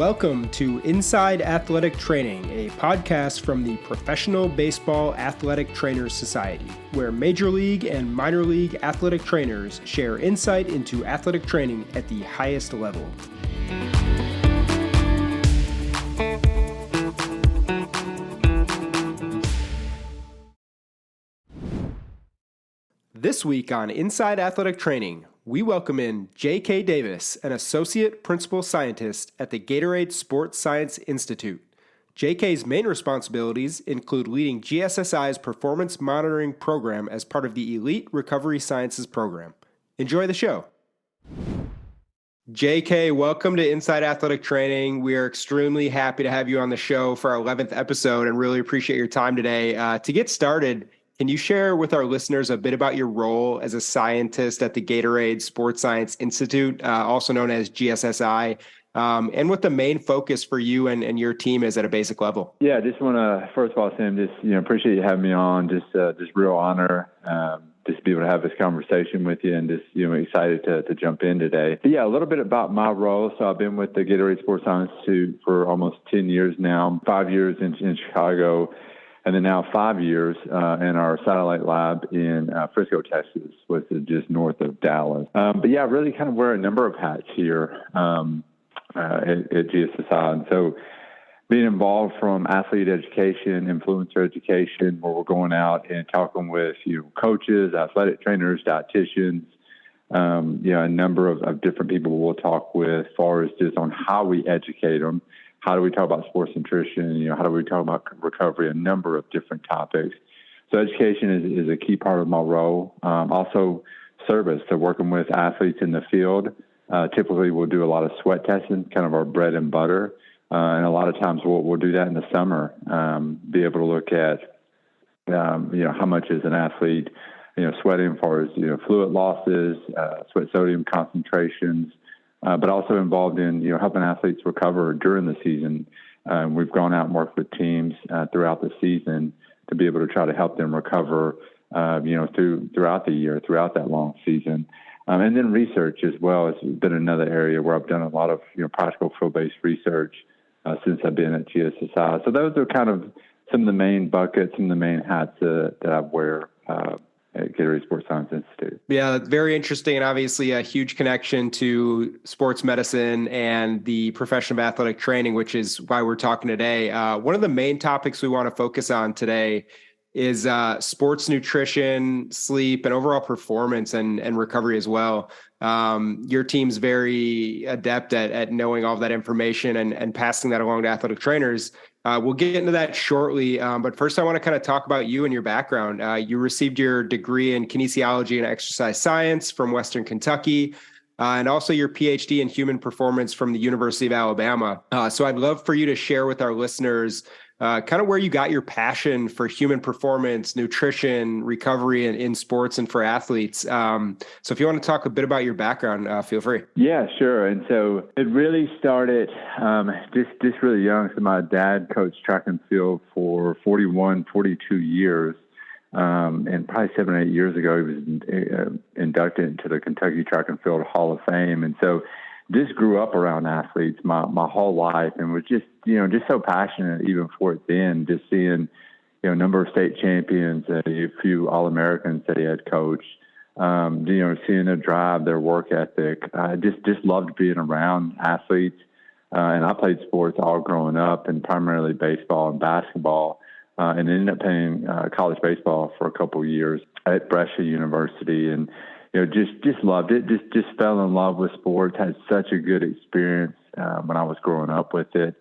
Welcome to Inside Athletic Training, a podcast from the Professional Baseball Athletic Trainers Society, where Major League and Minor League athletic trainers share insight into athletic training at the highest level. This week on Inside Athletic Training, we welcome in J.K. Davis, an Associate Principal Scientist at the Gatorade Sports Science Institute. J.K.'s main responsibilities include leading GSSI's performance monitoring program as part of the Elite Recovery Sciences program. Enjoy the show. J.K., welcome to Inside Athletic Training. We are extremely happy to have you on the show for our 11th episode and really appreciate your time today. To get started, can you share with our listeners a bit about your role as a scientist at the Gatorade Sports Science Institute, also known as GSSI, and what the main focus for you and your team is at a basic level? Yeah, I just want to, first of all, Sam, appreciate you having me on. Just real honor, just to be able to have this conversation with you, and just excited to jump in today. But yeah, a little bit about my role. So I've been with the Gatorade Sports Science Institute for almost 10 years now, 5 years in Chicago, and then now 5 years in our satellite lab in Frisco, Texas, which is just north of Dallas. But yeah, really kind of wear a number of hats here at GSSI. And so being involved from athlete education, influencer education, where we're going out and talking with coaches, athletic trainers, dietitians, a number of different people we'll talk with as far as just on how we educate them. How do we talk about sports nutrition? How do we talk about recovery? A number of different topics. So education is a key part of my role. Also service, so working with athletes in the field. Typically we'll do a lot of sweat testing, kind of our bread and butter. And a lot of times we'll do that in the summer, be able to look at, how much is an athlete, sweating as far as, fluid losses, sweat sodium concentrations, but also involved in, helping athletes recover during the season. We've gone out and worked with teams throughout the season to be able to try to help them recover, throughout the year, throughout that long season. And then research as well has been another area where I've done a lot of, practical field-based research since I've been at GSSI. So those are kind of some of the main buckets, some of the main hats that I wear at Gatorade Sports Science Institute. Yeah, very interesting, and obviously a huge connection to sports medicine and the profession of athletic training, which is why we're talking today. One of the main topics we want to focus on today is sports nutrition, sleep, and overall performance and recovery as well. Your team's very adept at knowing all of that information and passing that along to athletic trainers. We'll get into that shortly. But first, I want to kind of talk about you and your background. You received your degree in kinesiology and exercise science from Western Kentucky, and also your PhD in human performance from the University of Alabama. So I'd love for you to share with our listeners kind of where you got your passion for human performance, nutrition, recovery in sports and for athletes. So if you want to talk a bit about your background, feel free. Yeah, sure. And so it really started just really young. So my dad coached track and field for 42 years. And probably 7 or 8 years ago, he was inducted into the Kentucky Track and Field Hall of Fame. And so just grew up around athletes my whole life, and was just so passionate even for it then, just seeing, a number of state champions, a few All-Americans that he had coached, seeing their drive, their work ethic. I just loved being around athletes. And I played sports all growing up, and primarily baseball and basketball, and ended up playing college baseball for a couple of years at Brescia University. And just loved it. Just fell in love with sports. Had such a good experience when I was growing up with it.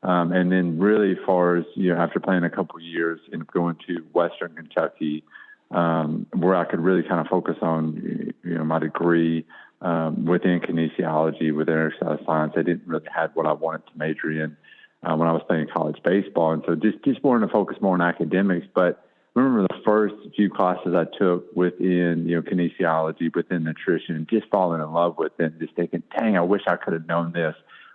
And then really, as far as after playing a couple of years, ended up going to Western Kentucky, where I could really kind of focus on my degree within kinesiology, within exercise science. I didn't really have what I wanted to major in when I was playing college baseball, and so just wanted to focus more on academics, but. I remember the first few classes I took within, kinesiology, within nutrition, just falling in love with it, just thinking, dang, I wish I could have known this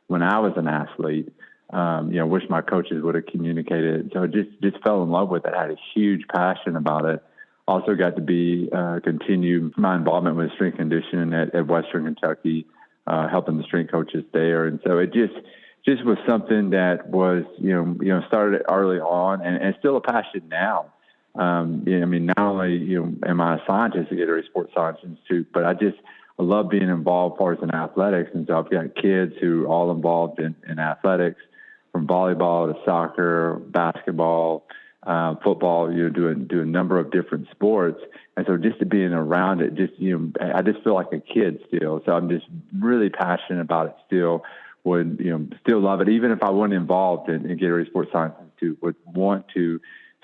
when I was an athlete. Wish my coaches would have communicated. So just fell in love with it. I had a huge passion about it. Also got to continue my involvement with strength conditioning at Western Kentucky, helping the strength coaches there. And so it just was something that was, started early on and still a passion now. I mean, not only, am I a scientist at Gatorade Sports Science Institute, but I love being involved as far as in athletics. And so I've got kids who are all involved in athletics, from volleyball to soccer, basketball, football, doing a number of different sports. And so just to being around it, I just feel like a kid still. So I'm just really passionate about it still. Would, still love it. Even if I wasn't involved in Gatorade Sports Science Institute, would want to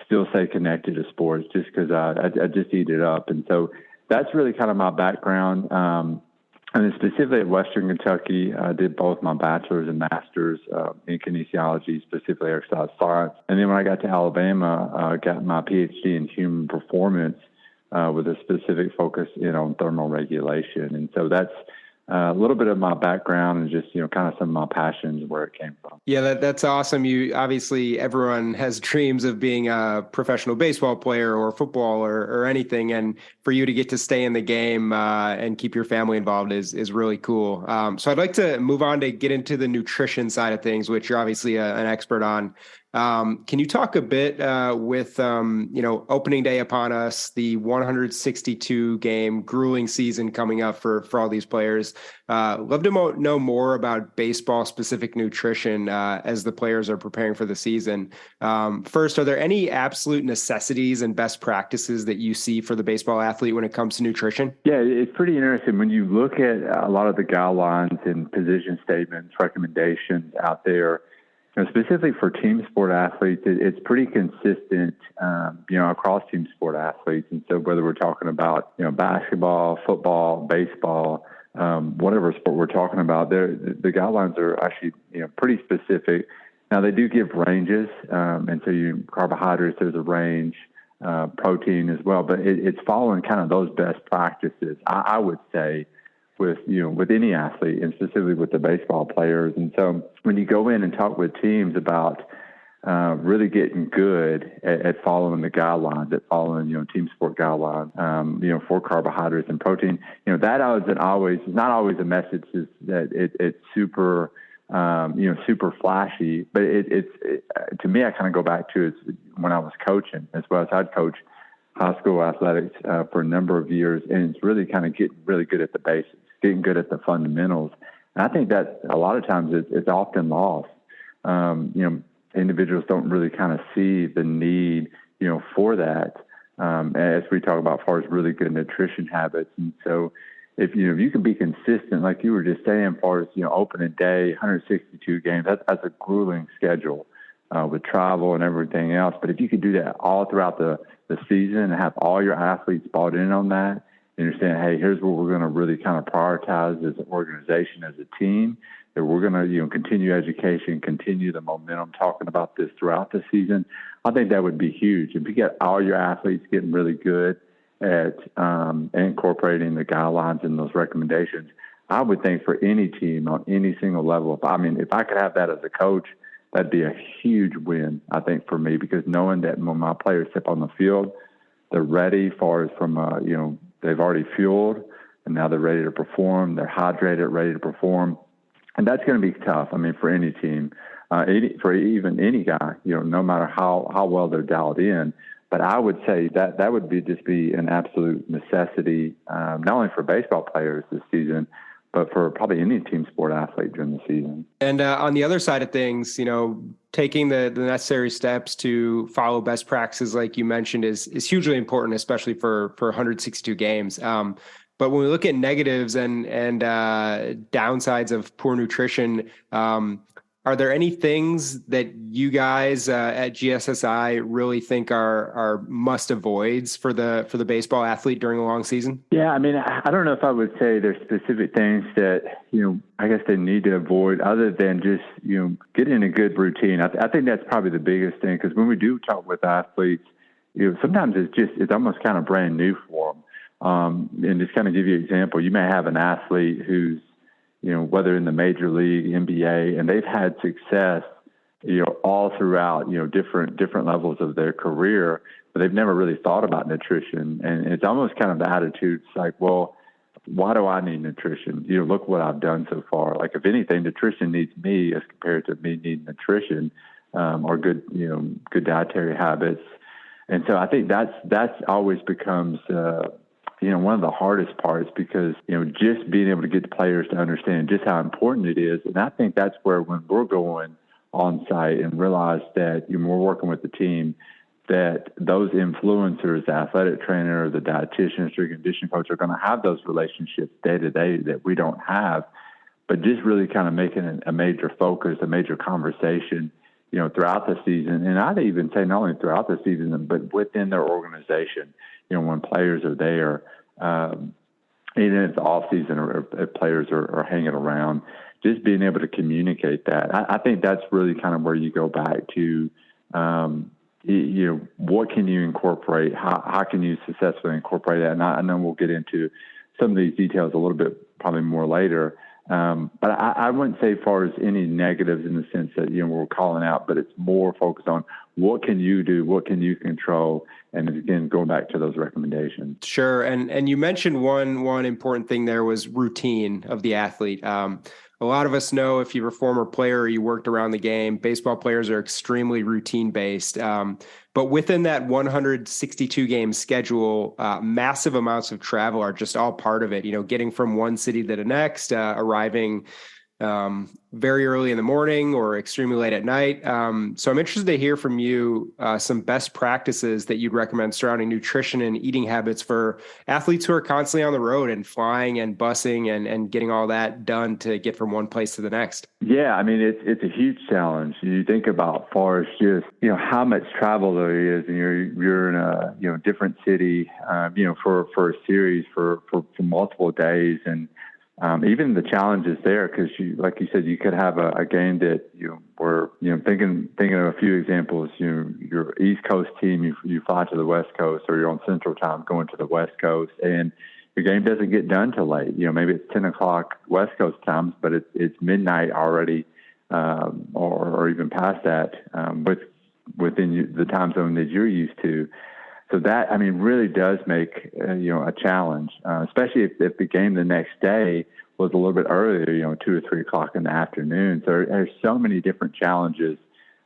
still stay connected to sports just because I just eat it up. And so that's really kind of my background. And then specifically at Western Kentucky, I did both my bachelor's and master's in kinesiology, specifically exercise science. And then when I got to Alabama, I got my PhD in human performance with a specific focus on thermal regulation. And so that's a little bit of my background and just, kind of some of my passions, where it came from. Yeah, that's awesome. You obviously, everyone has dreams of being a professional baseball player or football or anything. And for you to get to stay in the game and keep your family involved is really cool. So I'd like to move on to get into the nutrition side of things, which you're obviously an expert on. Can you talk a bit with, opening day upon us, the 162 game grueling season coming up for all these players? Love to know more about baseball specific nutrition as the players are preparing for the season. First, are there any absolute necessities and best practices that you see for the baseball athlete when it comes to nutrition? Yeah, it's pretty interesting when you look at a lot of the guidelines and position statements, recommendations out there. Specifically for team sport athletes, it's pretty consistent, across team sport athletes. And so whether we're talking about, basketball, football, baseball, whatever sport we're talking about, the guidelines are actually, pretty specific. Now they do give ranges. And so carbohydrates, there's a range, protein as well, but it's following kind of those best practices, I would say, with any athlete, and specifically with the baseball players. And so when you go in and talk with teams about really getting good at following the guidelines, at following, team sport guidelines, for carbohydrates and protein, that isn't always, not always a message is that it's super, super flashy, but it's to me, I kind of go back to when I was coaching as well. As I'd coach high school athletics for a number of years, and it's really kind of getting really good at the basics, getting good at the fundamentals. And I think that a lot of times it's often lost. Individuals don't really kind of see the need, for that, as we talk about as far as really good nutrition habits. And so if you can be consistent, like you were just saying, as far as, opening day, 162 games, that's a grueling schedule with travel and everything else. But if you could do that all throughout the season and have all your athletes bought in on that, and you're saying, hey, here's what we're going to really kind of prioritize as an organization, as a team, that we're going to, continue education, continue the momentum, talking about this throughout the season, I think that would be huge. If you get all your athletes getting really good at incorporating the guidelines and those recommendations, I would think for any team on any single level, if I could have that as a coach, that'd be a huge win, I think, for me, because knowing that when my players step on the field, they're ready from, they've already fueled, and now they're ready to perform. They're hydrated, ready to perform. And that's going to be tough, for any team, for even any guy, no matter how well they're dialed in. But I would say that would just be an absolute necessity, not only for baseball players this season, but for probably any team sport athlete during the season. And on the other side of things, taking the necessary steps to follow best practices, like you mentioned, is hugely important, especially for 162 games. But when we look at negatives and downsides of poor nutrition, are there any things that you guys at GSSI really think are must avoids for the baseball athlete during a long season? Yeah, I don't know if I would say there's specific things that, I guess they need to avoid other than just, getting a good routine. I think that's probably the biggest thing, because when we do talk with athletes, sometimes it's almost kind of brand new for them. And just kind of give you an example, you may have an athlete who's, whether in the major league, NBA, and they've had success, all throughout, different levels of their career, but they've never really thought about nutrition. And it's almost kind of the attitude. It's like, well, why do I need nutrition? Look what I've done so far. Like, if anything, nutrition needs me as compared to me needing nutrition, or good dietary habits. And so I think that's always becomes, one of the hardest parts, because, just being able to get the players to understand just how important it is. And I think that's where, when we're going on site and realize that we're working with the team, that those influencers, the athletic trainer, the dietitian, strength and conditioning coach, are going to have those relationships day to day that we don't have. But just really kind of making a major focus, a major conversation, throughout the season. And I'd even say not only throughout the season, but within their organization, when players are there, even if the off season or if players are hanging around, just being able to communicate that. I think that's really kind of where you go back to, what can you incorporate? How can you successfully incorporate that? And I know we'll get into some of these details a little bit, probably more later. But I wouldn't say as far as any negatives in the sense that, we're calling out, but it's more focused on what can you do, what can you control, and again, going back to those recommendations. Sure. And you mentioned one important thing there was routine of the athlete. A lot of us know, if you're a former player or you worked around the game, baseball players are extremely routine based. But within that 162 game schedule, massive amounts of travel are just all part of it. Getting from one city to the next, arriving very early in the morning or extremely late at night. So I'm interested to hear from you some best practices that you'd recommend surrounding nutrition and eating habits for athletes who are constantly on the road and flying and busing and getting all that done to get from one place to the next. Yeah, I mean, it's a huge challenge. You think about, far as just, how much travel there is, and you're in a, different city, for a series for multiple days. And even the challenges there, because like you said, you could have a game that were thinking of a few examples. Your East Coast team, you fly to the West Coast, or you're on Central Time going to the West Coast, and your game doesn't get done till late. Maybe it's 10 o'clock West Coast times, but it's midnight already, or even past that, within the time zone that you're used to. So that, I mean, really does make, a challenge, especially if the game the next day was a little bit earlier, 2 or 3 o'clock in the afternoon. So there's so many different challenges,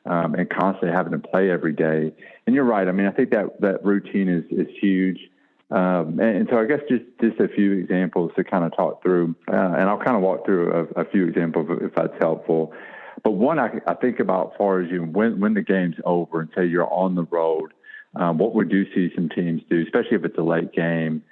and constantly having to play every day. And you're right. I mean, I think that routine is huge. And so I guess just a few examples to kind of talk through, and I'll kind of walk through a few examples if that's helpful. But one I think about, as far as when the game's over and say you're on the road, what we do see some teams do, especially if it's a late game,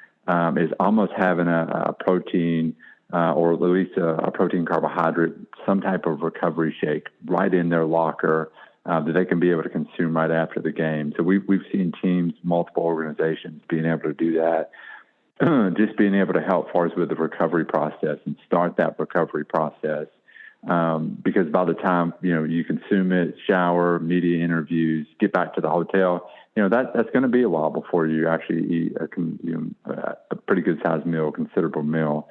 is almost having a protein, or at least a protein carbohydrate, some type of recovery shake right in their locker, that they can be able to consume right after the game. So we've seen teams, multiple organizations, being able to do that, just being able to help far as with the recovery process and start that recovery process. Because by the time, you consume it, shower, media interviews, get back to the hotel, that's going to be a while before you actually eat a pretty good sized meal, considerable meal.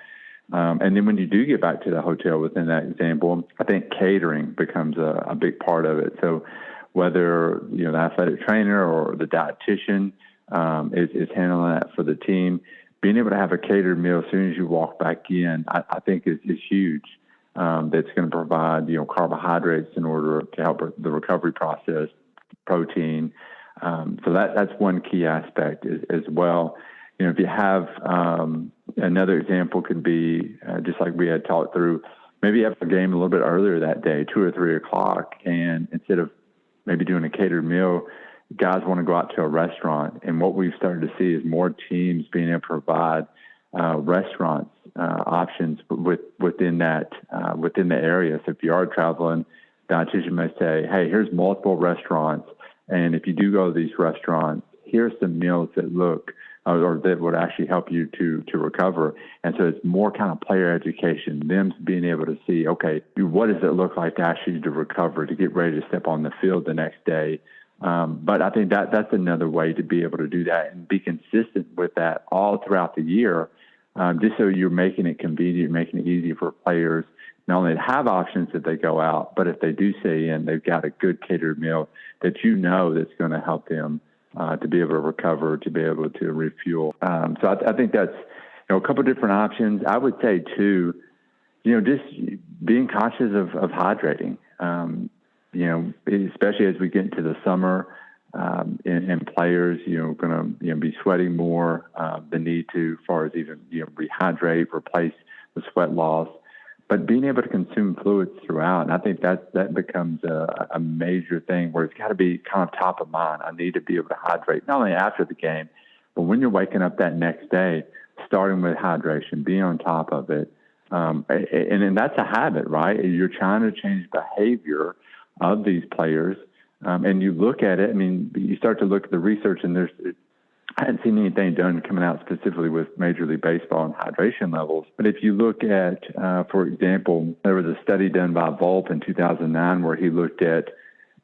And then when you do get back to the hotel within that example, I think catering becomes a big part of it. So whether, the athletic trainer or the dietitian is handling that for the team, being able to have a catered meal as soon as you walk back in, I think is huge. That's going to provide, carbohydrates in order to help the recovery process, protein. So that's one key aspect as well. If you have another example could be just like we had talked through, maybe you have a game a little bit earlier that day, 2 or 3 o'clock, and instead of maybe doing a catered meal, guys want to go out to a restaurant. And what we've started to see is more teams being able to provide restaurants options within the area. So if you are traveling, dietitian may say, hey, here's multiple restaurants, and if you do go to these restaurants, here's some meals that look or that would actually help you to recover. And so it's more kind of player education, them being able to see, okay, what does it look like actually to recover, to get ready to step on the field the next day. But I think that's another way to be able to do that and be consistent with that all throughout the year, just so you're making it convenient, making it easy for players not only to have options if they go out, but if they do stay in, they've got a good catered meal that that's going to help them to be able to recover, to be able to refuel. So I think that's a couple of different options. I would say too, just being conscious of hydrating. Especially as we get into the summer, and players, going to be sweating more. The need to, as far as even rehydrate, replace the sweat loss, but being able to consume fluids throughout. And I think that becomes a major thing where it's got to be kind of top of mind. I need to be able to hydrate not only after the game, but when you're waking up that next day, starting with hydration, being on top of it. And that's a habit, right? You're trying to change behavior of these players. And you look at it, you start to look at the research, and I hadn't seen anything done coming out specifically with Major League Baseball and hydration levels. But if you look at, for example, there was a study done by Volpe in 2009 where he looked at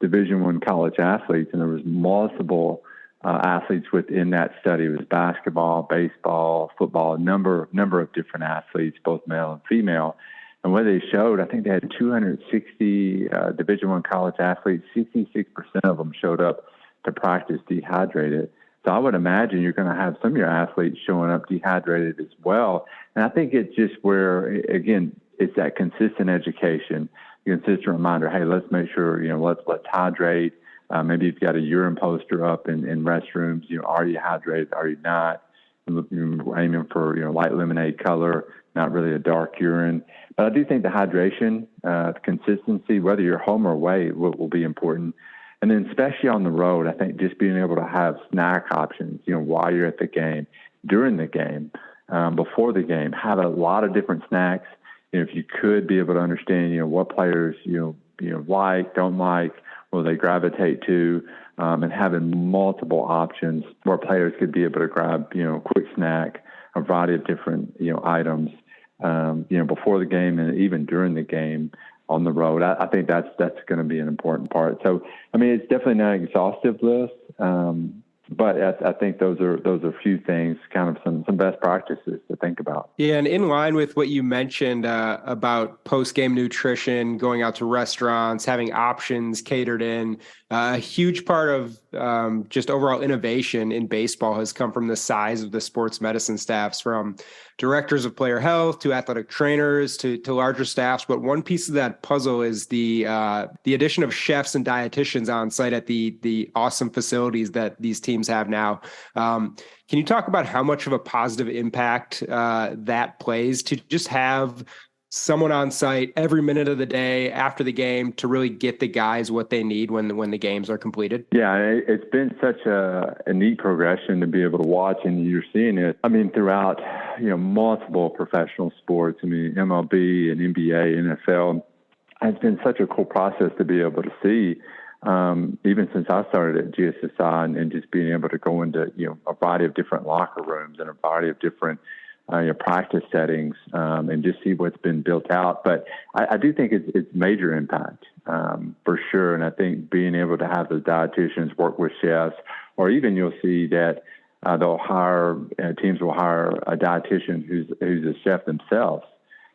Division I college athletes, and there was multiple athletes within that study. It was basketball, baseball, football, a number of different athletes, both male and female. And what they showed, I think they had 260 Division I college athletes. 66% of them showed up to practice dehydrated. So I would imagine you're going to have some of your athletes showing up dehydrated as well. And I think it's just where, again, it's that consistent education, consistent reminder, hey, let's make sure, let's hydrate. Maybe you've got a urine poster up in restrooms. Are you hydrated? Are you not? You're aiming for, light lemonade color, not really a dark urine. But I do think the hydration, consistency, whether you're home or away, will be important. And then especially on the road, I think just being able to have snack options, while you're at the game, during the game, before the game, have a lot of different snacks. If you could be able to understand, what players, like, don't like, will they gravitate to, and having multiple options where players could be able to grab, quick snack, a variety of different, items, before the game and even during the game on the road. I think that's going to be an important part. So, it's definitely not an exhaustive list, but I think those are a few things, kind of some best practices to think about. Yeah, and in line with what you mentioned about post-game nutrition, going out to restaurants, having options catered in, a huge part of just overall innovation in baseball has come from the size of the sports medicine staffs, from directors of player health to athletic trainers to larger staffs. But one piece of that puzzle is the addition of chefs and dietitians on site at the awesome facilities that these teams have now. Can you talk about how much of a positive impact that plays to just have someone on site every minute of the day after the game to really get the guys what they need when the games are completed? Yeah, it's been such a neat progression to be able to watch, and you're seeing it, throughout, multiple professional sports. MLB and NBA, NFL. It's been such a cool process to be able to see, even since I started at GSSI, and just being able to go into, a variety of different locker rooms and a variety of different practice settings, and just see what's been built out. But I do think it's major impact, for sure. And I think being able to have those dietitians work with chefs, or even you'll see that teams will hire a dietitian who's a chef themselves,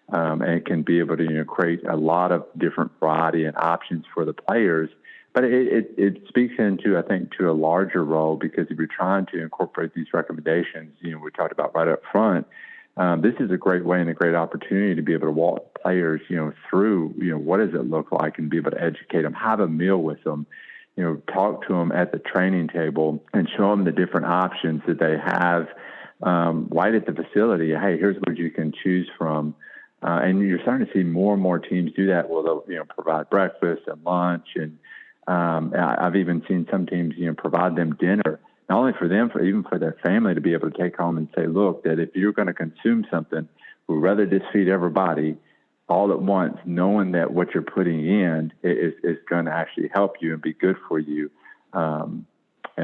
and can be able to create a lot of different variety and options for the players. But it speaks into, I think, to a larger role, because if you're trying to incorporate these recommendations, we talked about right up front, this is a great way and a great opportunity to be able to walk players, through, what does it look like, and be able to educate them, have a meal with them, talk to them at the training table and show them the different options that they have right at the facility. Hey, here's what you can choose from. And you're starting to see more and more teams do that. Well, they'll, provide breakfast and lunch, and I've even seen some teams, provide them dinner, not only for them, even for their family, to be able to take home and say, look, that if you're going to consume something, we'd rather just feed everybody all at once, knowing that what you're putting in is going to actually help you and be good for you. And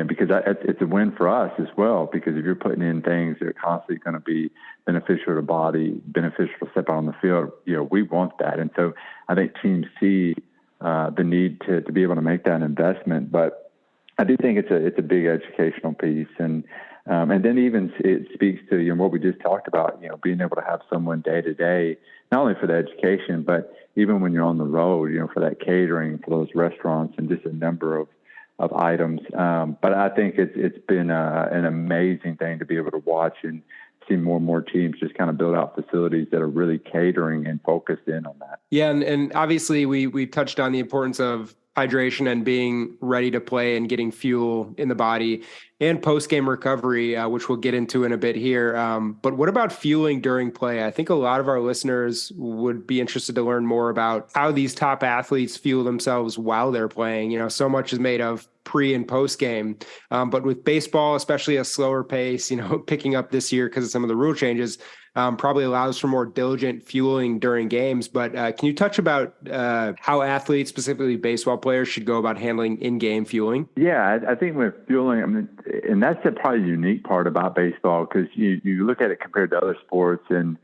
because it's a win for us as well, because if you're putting in things that are constantly going to be beneficial to the body, beneficial to step out on the field, we want that. And so I think teams see the need to be able to make that investment. But I do think it's a big educational piece. And then even it speaks to, what we just talked about, being able to have someone day to day, not only for the education, but even when you're on the road, for that catering, for those restaurants, and just a number of items. But I think it's been an amazing thing to be able to watch and seen more and more teams just kind of build out facilities that are really catering and focused in on that. Yeah. And obviously we touched on the importance of hydration and being ready to play and getting fuel in the body and post-game recovery, which we'll get into in a bit here. But what about fueling during play? I think a lot of our listeners would be interested to learn more about how these top athletes fuel themselves while they're playing. So much is made of pre and post game. But with baseball, especially a slower pace, picking up this year because of some of the rule changes, probably allows for more diligent fueling during games. But can you touch about how athletes, specifically baseball players, should go about handling in-game fueling? Yeah, I think with fueling, and that's the probably unique part about baseball, because you look at it compared to other sports, and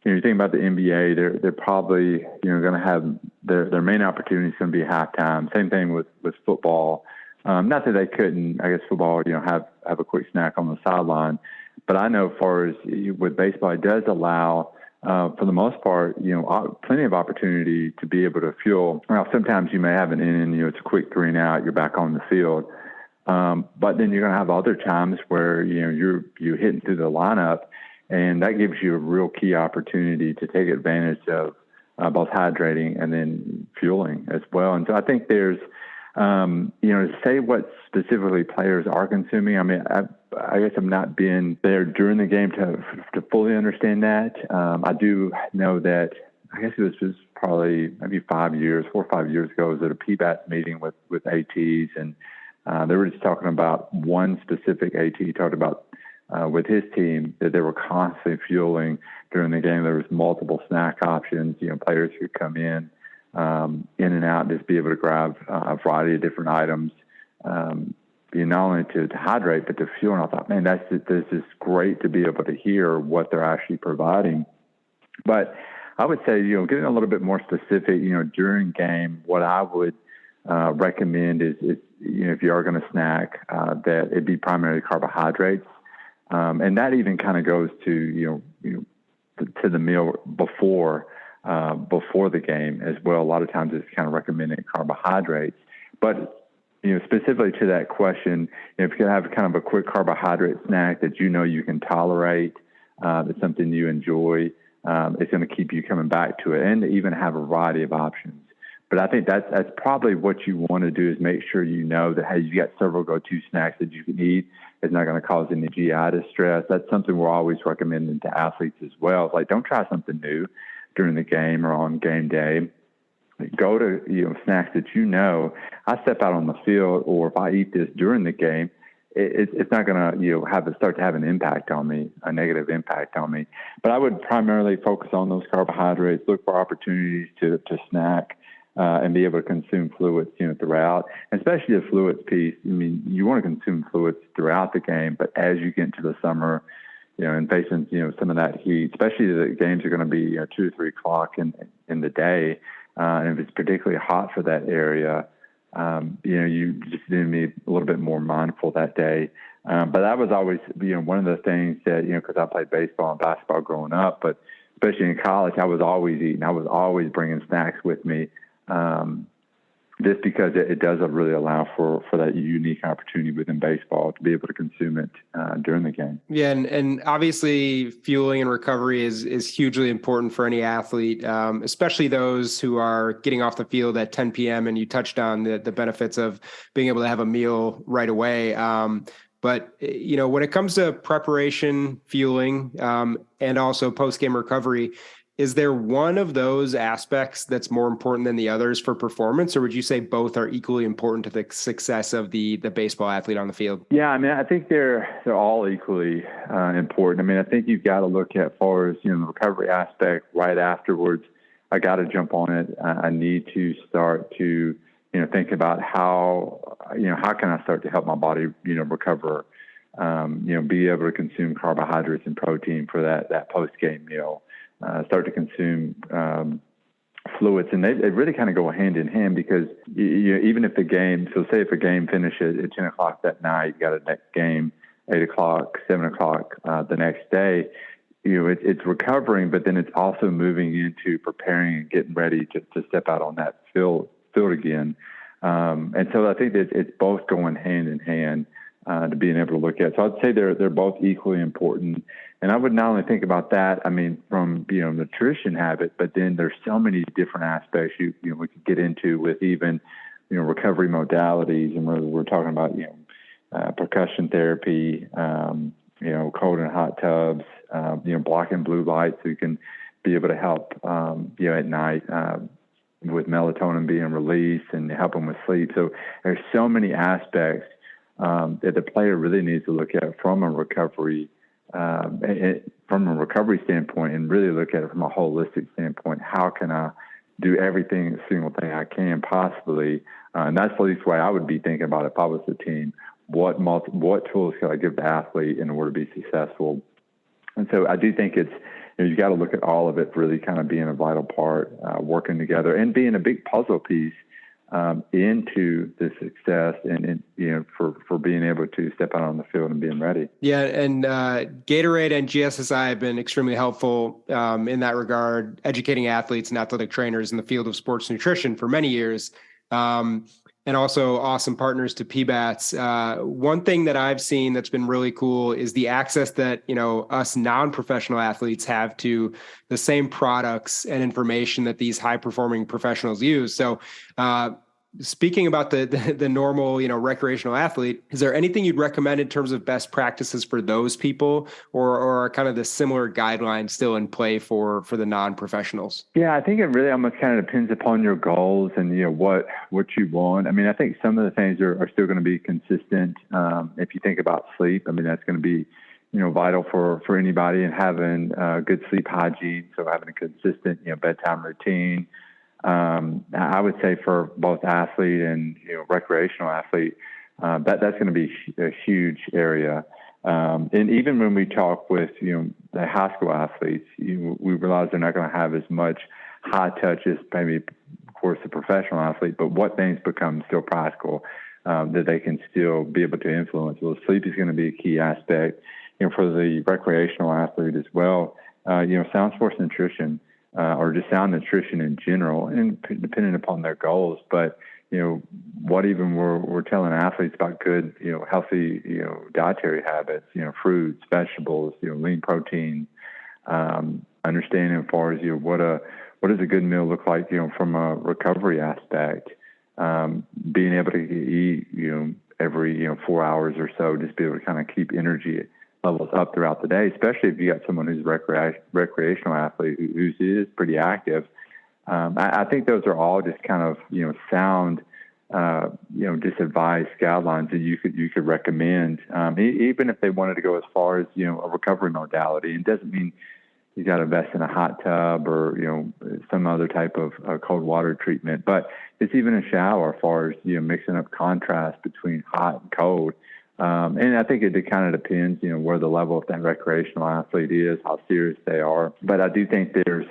you think about the NBA, they're probably going to have their main opportunity is going to be halftime. Same thing with football. Not that they couldn't, I guess football, have a quick snack on the sideline. But I know as far as with baseball, it does allow, for the most part, plenty of opportunity to be able to fuel. Now, sometimes you may have an inning, it's a quick 3 and out, you're back on the field. But then you're going to have other times where, you're hitting through the lineup, and that gives you a real key opportunity to take advantage of both hydrating and then fueling as well. And so I think there's, to say what specifically players are consuming, I guess I've not been there during the game to fully understand that. I do know that, I guess it was probably maybe 4 or 5 years ago, I was at a PBAT meeting with ATs, and they were just talking about one specific AT, talked about with his team that they were constantly fueling during the game. There was multiple snack options, players could come in and out, and just be able to grab a variety of different items, not only to hydrate, but to fuel. And I thought, man, this is great to be able to hear what they're actually providing. But I would say, getting a little bit more specific, during game, what I would recommend is if you are going to snack, that it be primarily carbohydrates. And that even kind of goes to, to the meal before the game as well. A lot of times it's kind of recommending carbohydrates. But, specifically to that question, if you can have kind of a quick carbohydrate snack that you can tolerate, that's something you enjoy, it's going to keep you coming back to it, and to even have a variety of options. But I think that's probably what you want to do, is make sure that, hey, you got several go-to snacks that you can eat. It's not going to cause any GI distress. That's something we're always recommending to athletes as well. It's like, don't try something new during the game or on game day. Go to snacks that I step out on the field, or if I eat this during the game, it's not going to start to have an impact on me, a negative impact on me. But I would primarily focus on those carbohydrates, look for opportunities to snack, and be able to consume fluids, throughout, and especially the fluids piece. You want to consume fluids throughout the game, but as you get into the summer, and facing, some of that heat, especially the games are going to be 2 or 3 o'clock in the day, and if it's particularly hot for that area, you just need to be a little bit more mindful that day. But that was always, one of the things that, because I played baseball and basketball growing up, but especially in college, I was always eating. I was always bringing snacks with me, just because it does really allow for that unique opportunity within baseball to be able to consume it during the game. Yeah, and obviously fueling and recovery is hugely important for any athlete, especially those who are getting off the field at 10 p.m. And you touched on the benefits of being able to have a meal right away. But, when it comes to preparation, fueling, and also post-game recovery, is there one of those aspects that's more important than the others for performance, or would you say both are equally important to the success of the baseball athlete on the field? Yeah, I think they're all equally important. I think you've got to look at, as far as the recovery aspect right afterwards. I got to jump on it. I need to start to think about how can I start to help my body recover. Be able to consume carbohydrates and protein for that post game meal. Start to consume fluids, and they really kind of go hand in hand, because even if the game, so say if a game finishes at 10 o'clock that night, you got a next game 8 o'clock, 7 o'clock the next day, it's recovering, but then it's also moving into preparing and getting ready to step out on that field again. And so I think that it's both going hand in hand. to being able to look at. So I'd say they're both equally important. And I would not only think about that, I mean, from, nutrition habit, but then there's so many different aspects we could get into with even, recovery modalities, and whether we're talking about, percussion therapy, cold and hot tubs, blocking blue light so you can be able to help, at night, with melatonin being released and helping with sleep. So there's so many aspects that the player really needs to look at from a recovery standpoint, and really look at it from a holistic standpoint. How can I do every single thing I can possibly? And that's the least way I would be thinking about it if I was the team. What tools can I give the athlete in order to be successful? And so I do think it's, you got to look at all of it really kind of being a vital part, working together and being a big puzzle piece into the success and for being able to step out on the field and being ready. Yeah, and Gatorade and GSSI have been extremely helpful in that regard, educating athletes and athletic trainers in the field of sports nutrition for many years. And also awesome partners to PBATS. One thing that I've seen that's been really cool is the access that, us non-professional athletes have to the same products and information that these high-performing professionals use. So speaking about the normal, recreational athlete, is there anything you'd recommend in terms of best practices for those people, or are kind of the similar guidelines still in play for the non-professionals? Yeah, I think it really almost kind of depends upon your goals and, what you want. I mean, I think some of the things are still going to be consistent. If you think about sleep, I mean, that's going to be, vital for anybody, and having good sleep hygiene. So having a consistent, bedtime routine. I would say for both athlete and recreational athlete, that's going to be a huge area. And even when we talk with the high school athletes, we realize they're not going to have as much high touch as maybe, of course, the professional athlete. But what things become still practical that they can still be able to influence? Well, sleep is going to be a key aspect. For the recreational athlete as well, sound sports nutrition. Or just sound nutrition in general, and depending upon their goals. But, what even we're telling athletes about good, healthy, dietary habits, fruits, vegetables, lean protein, understanding as far as, what does a good meal look like, from a recovery aspect, being able to eat, every, 4 hours or so, just be able to kind of keep energy levels up throughout the day, especially if you got someone who's a recreational athlete who is pretty active. I think those are all just kind of, sound, just advice guidelines that you could recommend, even if they wanted to go as far as, a recovery modality. It doesn't mean you got to invest in a hot tub or, some other type of cold water treatment, but it's even a shower as far as, mixing up contrast between hot and cold. And I think it kind of depends, where the level of that recreational athlete is, how serious they are. But I do think there's,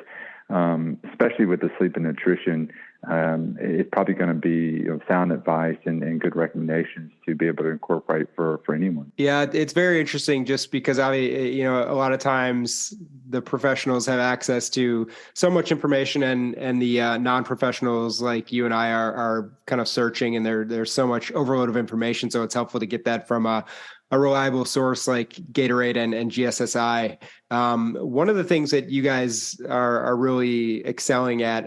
especially with the sleep and nutrition, it's probably going to be sound advice and good recommendations to be able to incorporate for anyone. Yeah, it's very interesting just because a lot of times the professionals have access to so much information and the non-professionals like you and I are kind of searching, and there's so much overload of information. So it's helpful to get that from a reliable source like Gatorade and GSSI. One of the things that you guys are really excelling at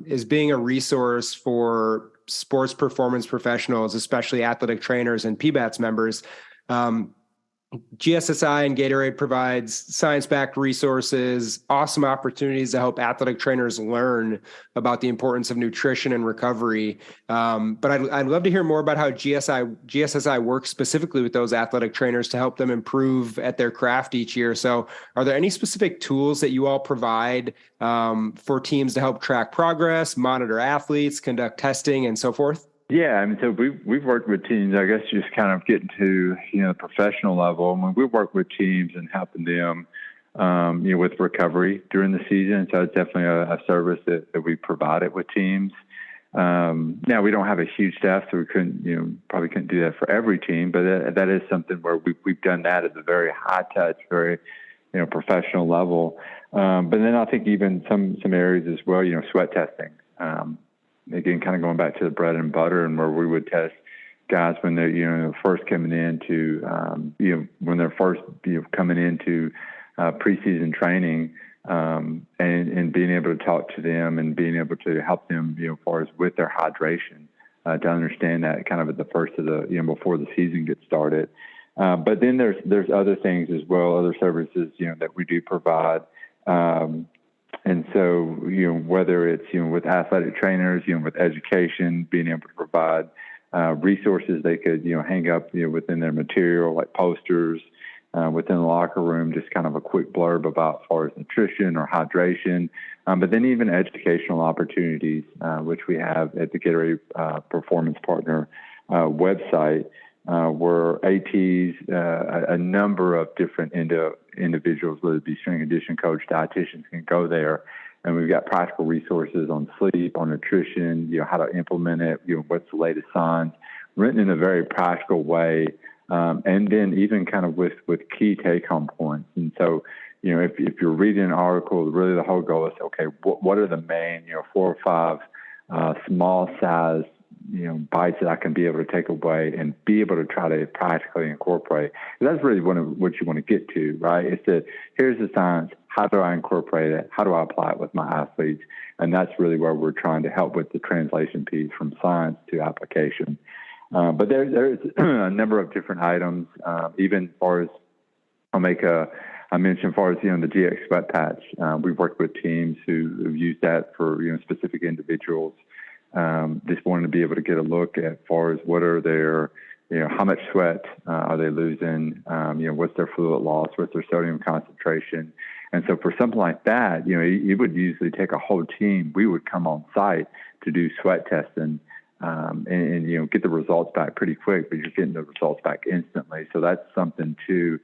is being a resource for sports performance professionals, especially athletic trainers and PBATS members. GSSI and Gatorade provides science-backed resources, awesome opportunities to help athletic trainers learn about the importance of nutrition and recovery. But I'd love to hear more about how GSSI works specifically with those athletic trainers to help them improve at their craft each year. So are there any specific tools that you all provide for teams to help track progress, monitor athletes, conduct testing, and so forth? Yeah, I mean, so we've worked with teams, I guess, just kind of getting to, the professional level. And when we work with teams and helping them, with recovery during the season. So it's definitely a service that we provided with teams. Now we don't have a huge staff, so we probably couldn't do that for every team, but that is something where we've done that at a very high touch, very, professional level. But then I think even some areas as well, sweat testing. Again, kind of going back to the bread and butter, and where we would test, guys when they're, first coming into, when they're first coming into preseason training, and being able to talk to them and being able to help them, as far as with their hydration, to understand that kind of at the first of the, before the season gets started. But then there's other things as well, other services, that we do provide. And so, whether it's, with athletic trainers, with education, being able to provide resources they could, hang up, within their material, like posters, within the locker room, just kind of a quick blurb about as far as nutrition or hydration, but then even educational opportunities, which we have at the Gatorade Performance Partner website, where ATs, a number of different individuals, whether it be strength and conditioning coach, dietitians, can go there. And we've got practical resources on sleep, on nutrition, how to implement it, what's the latest science, written in a very practical way. And then even kind of with key take-home points. And so, if you're reading an article, really the whole goal is, okay, what are the main, 4 or 5 small size, bites that I can be able to take away and be able to try to practically incorporate. And that's really what you want to get to, right? It's that here's the science. How do I incorporate it? How do I apply it with my athletes? And that's really where we're trying to help with the translation piece from science to application. But there's a number of different items, even as far as I mentioned as far as, the GX sweat patch. We've worked with teams who've used that for, specific individuals. Just wanting to be able to get a look at far as what are their, how much sweat are they losing, what's their fluid loss, what's their sodium concentration. And so for something like that, it would usually take a whole team. We would come on site to do sweat testing. And get the results back pretty quick, but you're getting the results back instantly. So that's something too,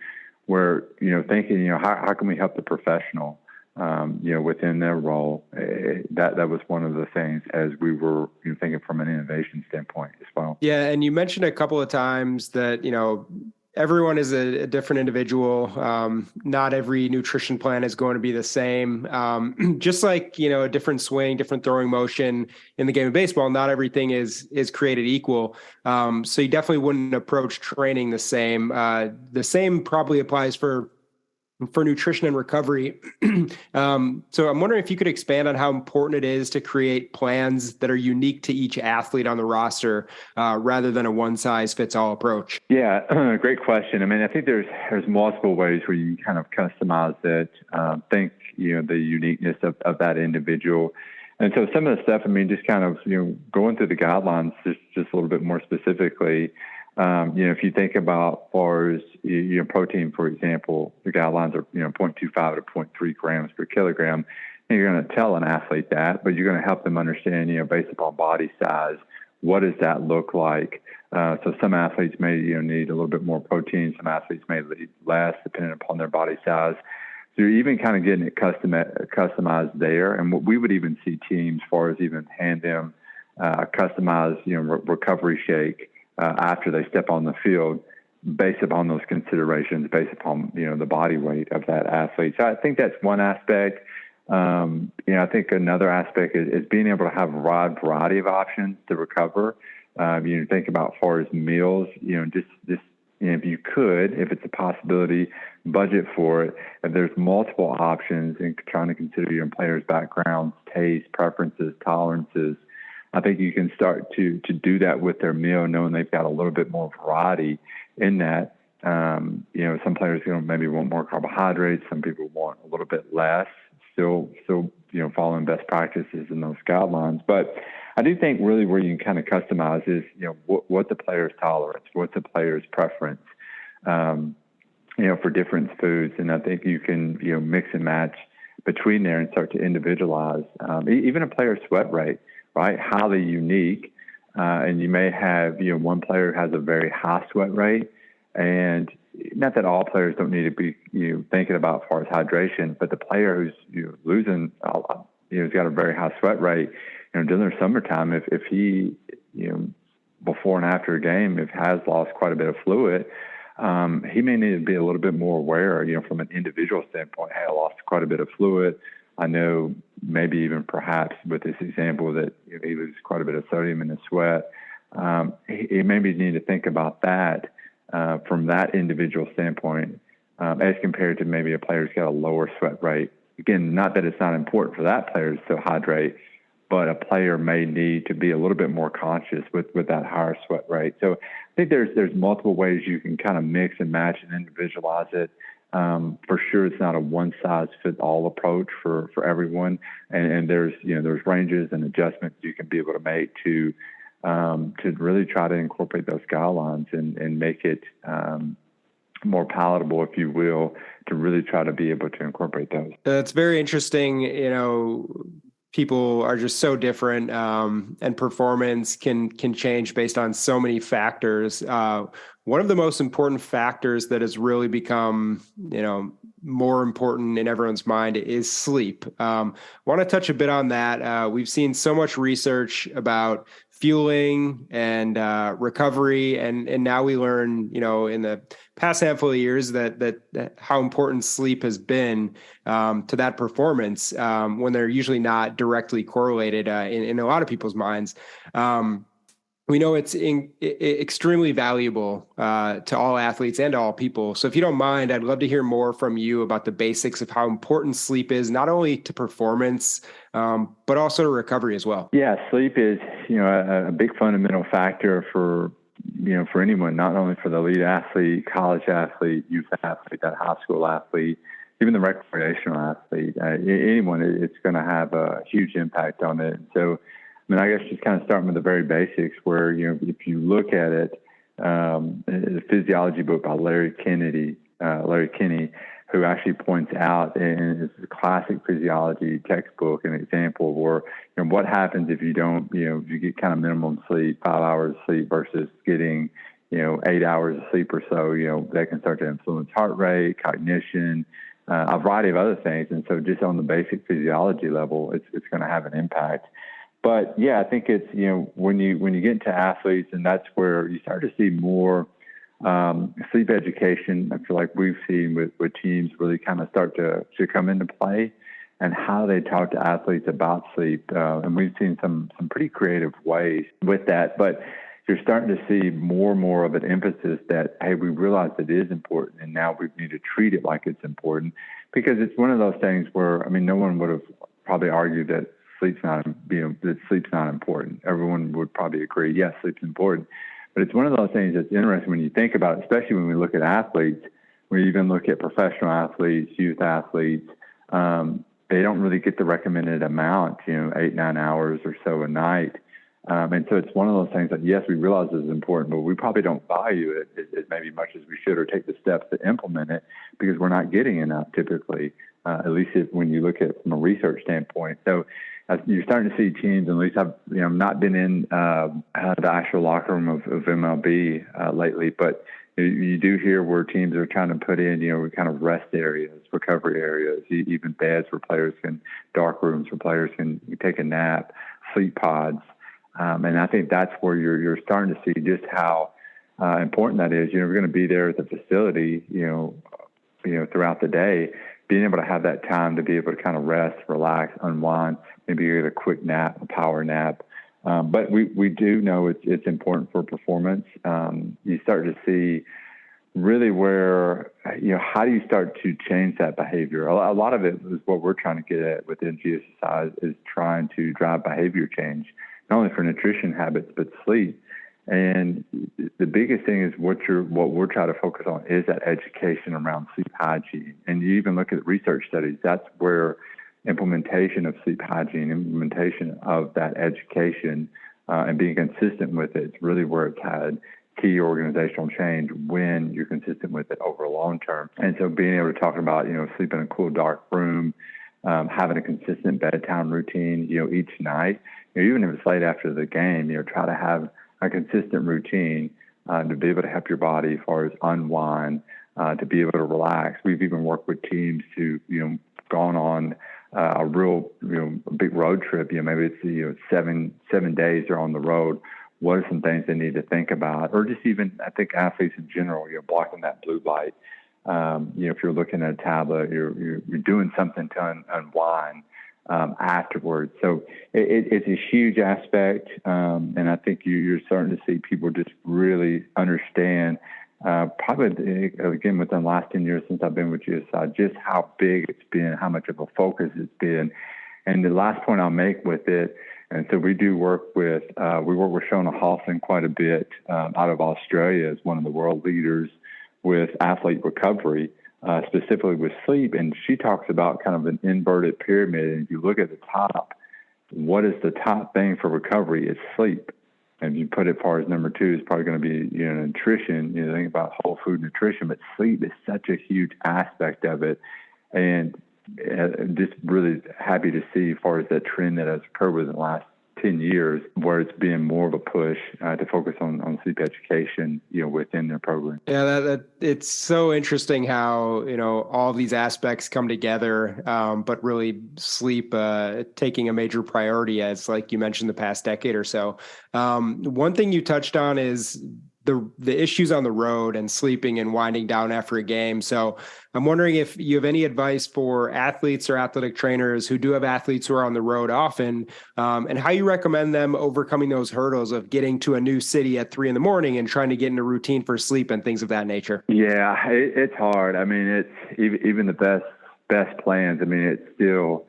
where, thinking, how can we help the professional, within their role? That was one of the things as we were thinking from an innovation standpoint as well. Yeah. And you mentioned a couple of times that, everyone is a different individual. Not every nutrition plan is going to be the same. Just like, a different swing, different throwing motion in the game of baseball, not everything is created equal. So you definitely wouldn't approach training the same. The same probably applies for nutrition and recovery. So I'm wondering if you could expand on how important it is to create plans that are unique to each athlete on the roster, rather than a one-size-fits-all approach. Yeah, great question. I mean, I think there's multiple ways where you kind of customize it, think, the uniqueness of that individual. And so some of the stuff, I mean, just kind of, going through the guidelines just a little bit more specifically, if you think about far as protein, for example, the guidelines are 0.25 to 0.3 grams per kilogram. And you're going to tell an athlete that, but you're going to help them understand, based upon body size, what does that look like? So some athletes may need a little bit more protein. Some athletes may need less, depending upon their body size. So you're even kind of getting it customized there. And what we would even see teams, as far as even hand them a customized recovery shake after they step on the field, based upon those considerations, based upon the body weight of that athlete. So I think that's one aspect. I think another aspect is being able to have a wide variety of options to recover. Think about as far as meals, just if you could, if it's a possibility, budget for it. If there's multiple options and trying to consider your players' backgrounds, tastes, preferences, tolerances, I think you can start to do that with their meal, knowing they've got a little bit more variety in that. Some players maybe want more carbohydrates. Some people want a little bit less. Still, following best practices in those guidelines. But I do think really where you can kind of customize is, what the player's tolerance, what's the player's preference, for different foods. And I think you can, mix and match between there and start to individualize, even a player's sweat rate, right? Highly unique. And you may have, one player has a very high sweat rate, and not that all players don't need to be, thinking about as far as hydration, but the player who's losing, has got a very high sweat rate, during the summertime, if he, before and after a game, if has lost quite a bit of fluid, he may need to be a little bit more aware, from an individual standpoint. Hey, I lost quite a bit of fluid. I know maybe even perhaps with this example that he loses quite a bit of sodium in his sweat. he maybe need to think about that from that individual standpoint as compared to maybe a player who's got a lower sweat rate. Again, not that it's not important for that player to still hydrate, but a player may need to be a little bit more conscious with that higher sweat rate. So I think there's multiple ways you can kind of mix and match and individualize it. For sure, it's not a one-size-fits-all approach for everyone, and there's ranges and adjustments you can be able to make to really try to incorporate those guidelines and make it more palatable, if you will, to really try to be able to incorporate those. That's very interesting. People are just so different, and performance can change based on so many factors. One of the most important factors that has really become, more important in everyone's mind is sleep. Want to touch a bit on that. We've seen so much research about fueling and recovery, and now we learn, in the past handful of years that how important sleep has been to that performance when they're usually not directly correlated in a lot of people's minds. We know it's extremely valuable to all athletes and to all people. So if you don't mind, I'd love to hear more from you about the basics of how important sleep is, not only to performance, but also to recovery as well. Yeah, sleep is, a big fundamental factor for anyone, not only for the elite athlete, college athlete, youth athlete, that high school athlete, even the recreational athlete, anyone, it's going to have a huge impact on it. So, I guess just kind of starting with the very basics where, if you look at it, the physiology book by Larry Kinney, who actually points out, and it's a classic physiology textbook, an example where, what happens if you don't, if you get kind of minimum sleep, 5 hours of sleep versus getting, 8 hours of sleep or so, that can start to influence heart rate, cognition, a variety of other things. And so just on the basic physiology level, it's going to have an impact. But yeah, I think it's, when you get into athletes, and that's where you start to see more sleep education. I feel like we've seen with teams really kind of start to come into play, and how they talk to athletes about sleep. And we've seen some pretty creative ways with that. But you're starting to see more and more of an emphasis that, hey, we realize it is important, and now we need to treat it like it's important, because it's one of those things where, no one would have probably argued that sleep's not important. Everyone would probably agree, yes, sleep's important. But it's one of those things that's interesting when you think about it, especially when we look at athletes, we even look at professional athletes, youth athletes, they don't really get the recommended amount, 8-9 hours or so a night. And so it's one of those things that, yes, we realize this is important, but we probably don't value it as maybe much as we should, or take the steps to implement it, because we're not getting enough typically, at least when you look at it from a research standpoint. So you're starting to see teams, and at least I've not been in the actual locker room of MLB lately, but you do hear where teams are trying to put in, kind of rest areas, recovery areas, even beds where players can, dark rooms where players can take a nap, sleep pods. And I think that's where you're starting to see just how important that is. We're going to be there at the facility, throughout the day, being able to have that time to be able to kind of rest, relax, unwind, maybe get a quick nap, a power nap. But we do know it's important for performance. You start to see really where, how do you start to change that behavior? A lot of it is what we're trying to get at within GSSI is trying to drive behavior change, not only for nutrition habits, but sleep. And the biggest thing is what we're trying to focus on is that education around sleep hygiene. And you even look at research studies, that's where implementation of sleep hygiene, implementation of that education, and being consistent with it, it's really where it's had key organizational change when you're consistent with it over a long term. And so being able to talk about, sleep in a cool, dark room, having a consistent bedtime routine, each night, even if it's late after the game, try to have a consistent routine to be able to help your body as far as unwind, to be able to relax. We've even worked with teams to, gone on a real, big road trip. Maybe it's 7 days they're on the road. What are some things they need to think about? Or just even, I think athletes in general, blocking that blue light. If you're looking at a tablet, you're doing something to unwind. afterwards. So it's a huge aspect, and I think you're starting to see people just really understand, probably, again, within the last 10 years since I've been with GSI, just how big it's been, how much of a focus it's been. And the last point I'll make with it, and so we work with Shona Halson quite a bit out of Australia as one of the world leaders with athlete recovery, specifically with sleep. And she talks about kind of an inverted pyramid. And if you look at the top, what is the top thing for recovery? It's sleep. And if you put it far as number 2 is probably going to be, nutrition. Think about whole food nutrition, but sleep is such a huge aspect of it. And just really happy to see as far as that trend that has occurred within the last 10 years, where it's being more of a push to focus on sleep education, within their program. Yeah, that it's so interesting how, all these aspects come together, but really sleep taking a major priority as, like you mentioned, the past decade or so. One thing you touched on is the issues on the road and sleeping and winding down after a game. So I'm wondering if you have any advice for athletes or athletic trainers who do have athletes who are on the road often, and how you recommend them overcoming those hurdles of getting to a new city at 3 a.m. and trying to get in a routine for sleep and things of that nature. Yeah, it's hard. I mean, it's even the best plans. I mean, it's still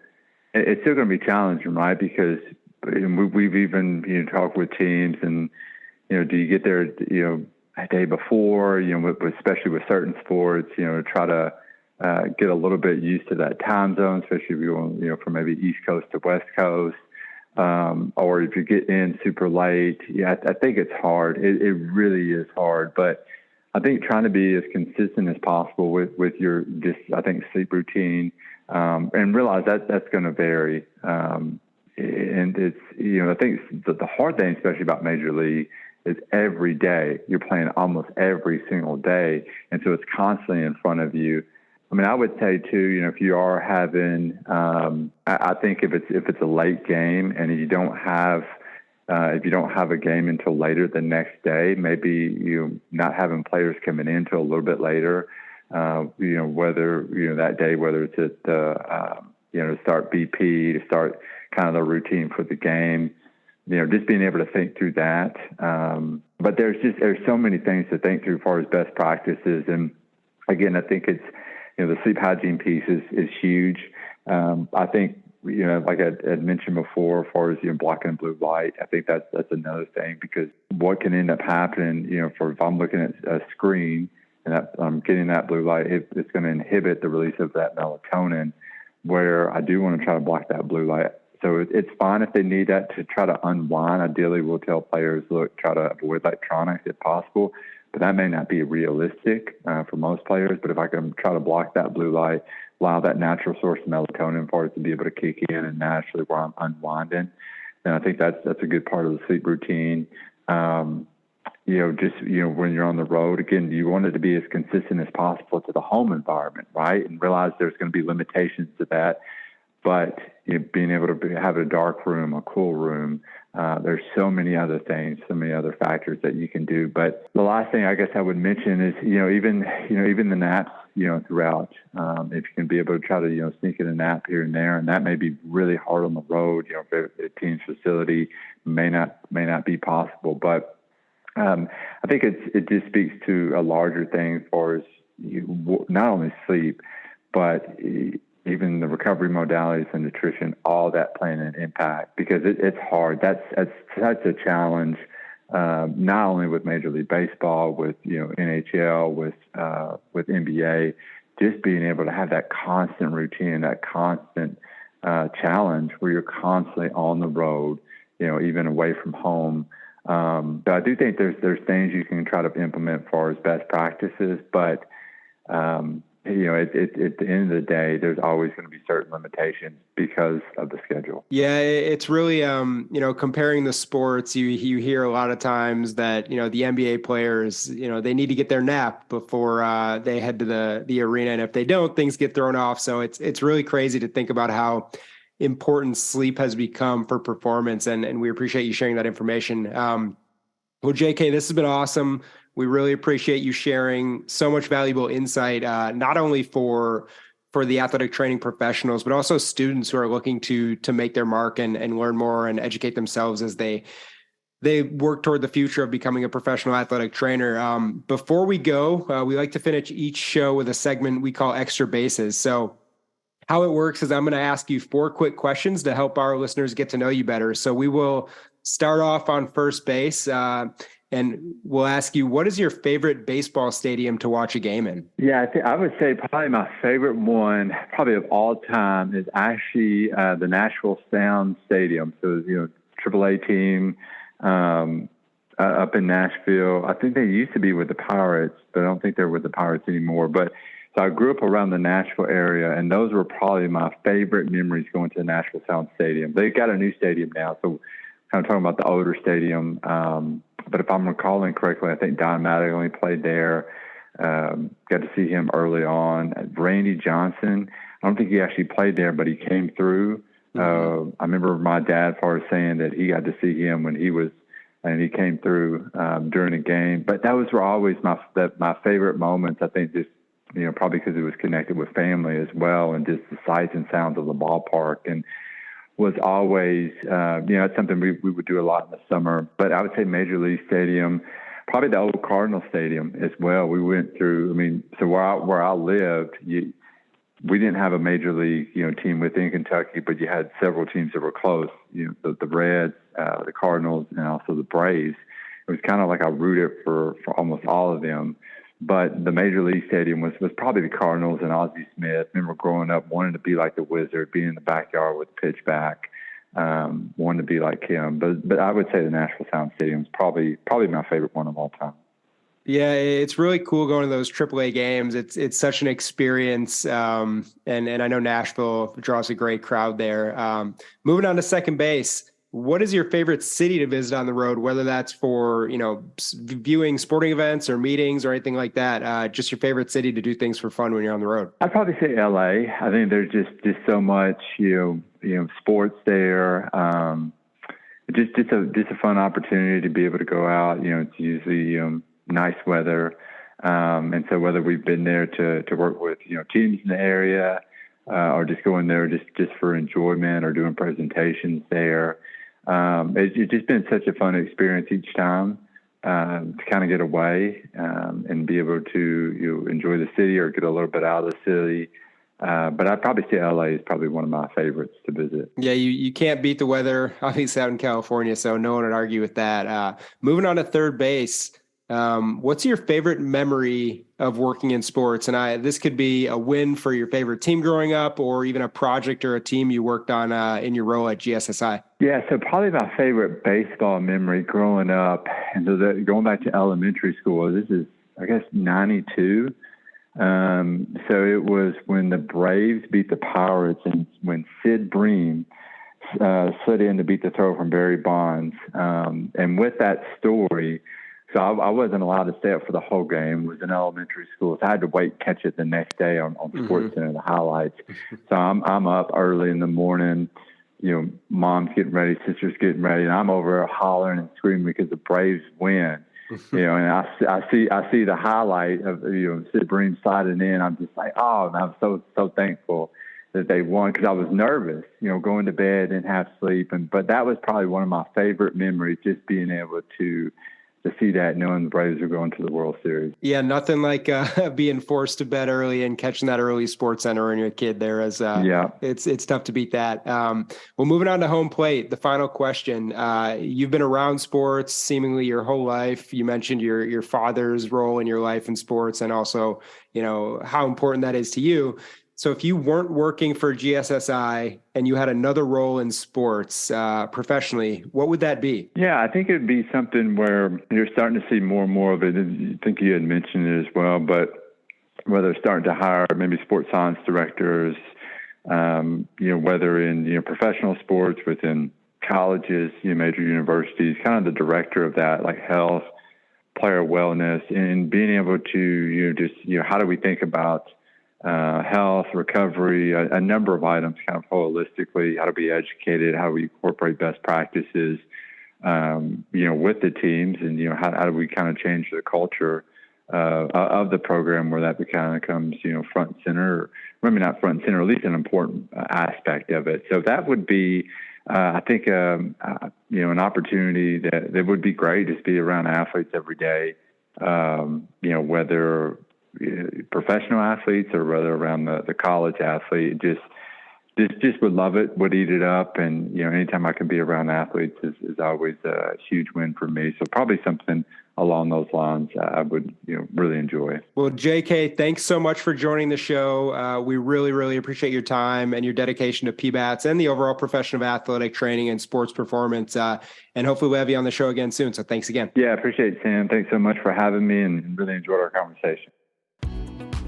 going to be challenging, right? Because we've even talked with teams and, do you get there, a day before, especially with certain sports, try to get a little bit used to that time zone, especially if you're going, from maybe East Coast to West Coast, or if you get in super late. Yeah, I think it's hard. It really is hard. But I think trying to be as consistent as possible with your sleep routine, and realize that that's going to vary. And it's, I think the hard thing, especially about Major League, is every day you're playing almost every single day. And so it's constantly in front of you. I mean, I would say too, if you are having, I think if it's a late game and if you don't have a game until later the next day, maybe not having players coming in till a little bit later, whether, that day, whether it's at, to start BP, to start kind of the routine for the game, just being able to think through that. But there's so many things to think through as far as best practices. And again, I think it's, the sleep hygiene piece is huge. I think, like I had mentioned before, as far as, blocking blue light, I think that's another thing, because what can end up happening, if I'm looking at a screen and I'm getting that blue light, it's going to inhibit the release of that melatonin, where I do want to try to block that blue light. So it's fine if they need that to try to unwind. Ideally, we'll tell players, look, try to avoid electronics if possible, but that may not be realistic for most players. But if I can try to block that blue light, allow that natural source of melatonin for it to be able to kick in and naturally where I'm unwinding, then I think that's a good part of the sleep routine. When you're on the road, again, you want it to be as consistent as possible to the home environment, right? And realize there's going to be limitations to that. But being able to have a dark room, a cool room, there's so many other things, so many other factors that you can do. But the last thing I guess I would mention is, even the naps, throughout. If you can be able to try to, sneak in a nap here and there, and that may be really hard on the road. If a team's facility may not be possible. But I think it just speaks to a larger thing as far as not only sleep, but even the recovery modalities and nutrition, all that playing an impact, because it's hard. That's such a challenge, not only with Major League Baseball, with NHL, with NBA, just being able to have that constant routine, that constant challenge where you're constantly on the road, even away from home. So I do think there's things you can try to implement as far as best practices, but at the end of the day, there's always going to be certain limitations because of the schedule. Yeah, it's really, comparing the sports, you hear a lot of times that, the NBA players, they need to get their nap before they head to the arena. And if they don't, things get thrown off. So it's really crazy to think about how important sleep has become for performance. And we appreciate you sharing that information. Well, JK, this has been awesome. We really appreciate you sharing so much valuable insight, not only for for the athletic training professionals, but also students who are looking to make their mark and learn more and educate themselves as they work toward the future of becoming a professional athletic trainer. Before we go, we like to finish each show with a segment we call Extra Bases. So how it works is I'm going to ask you 4 quick questions to help our listeners get to know you better. So we will start off on first base, and we'll ask you, what is your favorite baseball stadium to watch a game in? Yeah, I would say probably my favorite one, probably of all time, is actually the Nashville Sound Stadium. So, AAA team up in Nashville. I think they used to be with the Pirates, but I don't think they're with the Pirates anymore. But so I grew up around the Nashville area, and those were probably my favorite memories going to the Nashville Sound Stadium. They got a new stadium now, so kind of talking about the older stadium. But if I'm recalling correctly, I think Don Mattingly played there. Got to see him early on. Randy Johnson, I don't think he actually played there, but he came through. I remember my dad saying that he got to see him when he came through during a game. But those were always my favorite moments. I think just, probably because it was connected with family as well, and just the sights and sounds of the ballpark, and was always, it's something we would do a lot in the summer. But I would say Major League Stadium, probably the old Cardinal Stadium as well. We went through, so where I lived, we didn't have a Major League, team within Kentucky, but you had several teams that were close, the Reds, the Cardinals, and also the Braves. It was kind of like I rooted for almost all of them. But the Major League Stadium was probably the Cardinals and Ozzie Smith. I remember growing up wanting to be like the Wizard, being in the backyard with the pitch back, wanting to be like him. But I would say the Nashville Sound Stadium is probably my favorite one of all time. Yeah, it's really cool going to those AAA games. It's such an experience, and I know Nashville draws a great crowd there. Moving on to second base, what is your favorite city to visit on the road, whether that's for, viewing sporting events or meetings or anything like that? Just your favorite city to do things for fun when you're on the road. I'd probably say LA. I think there's just so much, sports there. Just a fun opportunity to be able to go out. It's usually nice weather, and so whether we've been there to work with teams in the area, or just going there just for enjoyment or doing presentations there. It's just been such a fun experience each time to kind of get away and be able to enjoy the city or get a little bit out of the city. But I'd probably say LA is probably one of my favorites to visit. Yeah, you can't beat the weather, obviously, out in California, so no one would argue with that. Moving on to third base, what's your favorite memory of working in sports? And this could be a win for your favorite team growing up, or even a project or a team you worked on in your role at GSSI. Yeah, so probably my favorite baseball memory growing up, and so going back to elementary school, this is, I guess, 92. So it was when the Braves beat the Pirates, and when Sid Bream slid in to beat the throw from Barry Bonds. And with that story, so I wasn't allowed to stay up for the whole game. It was in elementary school, so I had to wait, catch it the next day on Sports Center, the highlights. So I'm up early in the morning, mom's getting ready, sister's getting ready, and I'm over hollering and screaming because the Braves win. And I see the highlight of Sid Bream sliding in. I'm just like, oh, and I'm so thankful that they won, because I was nervous, going to bed and have sleep. But that was probably one of my favorite memories, just being able to see that, knowing the Braves are going to the World Series. Yeah, nothing like being forced to bed early and catching that early Sports Center when you're a kid there. It's tough to beat that. Well, moving on to home plate, the final question. You've been around sports seemingly your whole life. You mentioned your father's role in your life in sports, and also, how important that is to you. So if you weren't working for GSSI and you had another role in sports professionally, what would that be? Yeah, I think it would be something where you're starting to see more and more of it. I think you had mentioned it as well, but whether it's starting to hire maybe sports science directors, whether in professional sports within colleges, major universities, kind of the director of that, like health, player wellness, and being able to how do we think about health, recovery, a number of items kind of holistically, how to be educated, how we incorporate best practices, with the teams, and, how do we kind of change the culture of the program where that kind of comes, front and center, maybe not front and center, at least an important aspect of it. So that would be, I think, an opportunity that would be great, just be around athletes every day, whether professional athletes or whether around the college athlete. Just would love it, would eat it up. And, anytime I can be around athletes is always a huge win for me. So probably something along those lines I would, really enjoy. Well, JK, thanks so much for joining the show. We really, really appreciate your time and your dedication to PBATS and the overall profession of athletic training and sports performance. And hopefully we'll have you on the show again soon. So thanks again. Yeah, I appreciate it, Sam. Thanks so much for having me and really enjoyed our conversation.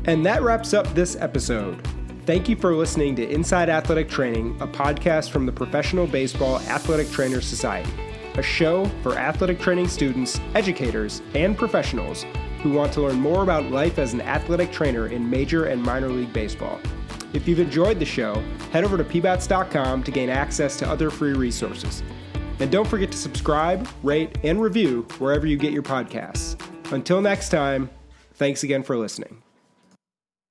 And that wraps up this episode. Thank you for listening to Inside Athletic Training, a podcast from the Professional Baseball Athletic Trainers Society, a show for athletic training students, educators, and professionals who want to learn more about life as an athletic trainer in major and minor league baseball. If you've enjoyed the show, head over to pbats.com to gain access to other free resources. And don't forget to subscribe, rate, and review wherever you get your podcasts. Until next time, thanks again for listening.